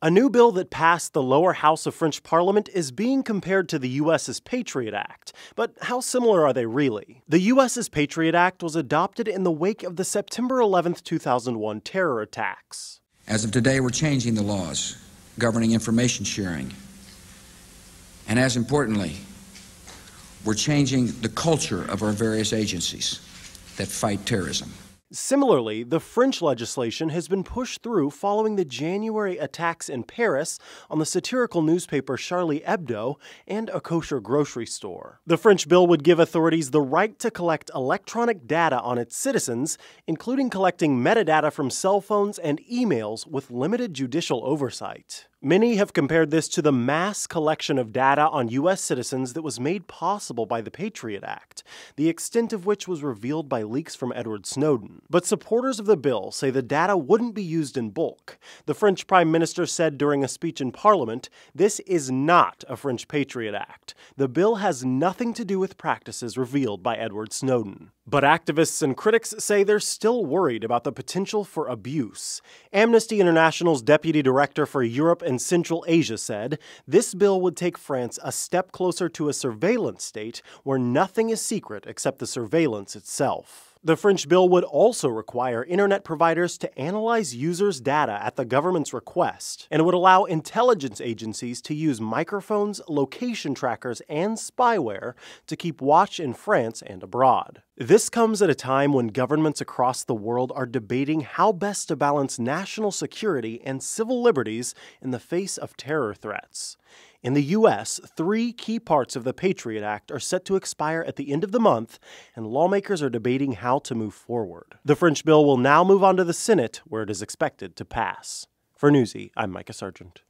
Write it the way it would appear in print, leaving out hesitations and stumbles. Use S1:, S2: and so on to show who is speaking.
S1: A new bill that passed the lower house of French Parliament is being compared to the U.S.'s Patriot Act. But how similar are they really? The U.S.'s Patriot Act was adopted in the wake of the September 11, 2001 terror attacks.
S2: As of today, we're changing the laws governing information sharing. And as importantly, we're changing the culture of our various agencies that fight terrorism.
S1: Similarly, the French legislation has been pushed through following the January attacks in Paris on the satirical newspaper Charlie Hebdo and a kosher grocery store. The French bill would give authorities the right to collect electronic data on its citizens, including collecting metadata from cell phones and emails with limited judicial oversight. Many have compared this to the mass collection of data on U.S. citizens that was made possible by the Patriot Act, the extent of which was revealed by leaks from Edward Snowden. But supporters of the bill say the data wouldn't be used in bulk. The French Prime Minister said during a speech in Parliament, "This is not a French Patriot Act. The bill has nothing to do with practices revealed by Edward Snowden." But activists and critics say they're still worried about the potential for abuse. Amnesty International's Deputy Director for Europe and Central Asia said, "This bill would take France a step closer to a surveillance state where nothing is secret except the surveillance itself." The French bill would also require internet providers to analyze users' data at the government's request, and it would allow intelligence agencies to use microphones, location trackers, and spyware to keep watch in France and abroad. This comes at a time when governments across the world are debating how best to balance national security and civil liberties in the face of terror threats. In the U.S., 3 key parts of the Patriot Act are set to expire at the end of the month, and lawmakers are debating how to move forward. The French bill will now move on to the Senate, where it is expected to pass. For Newsy, I'm Micah Sargent.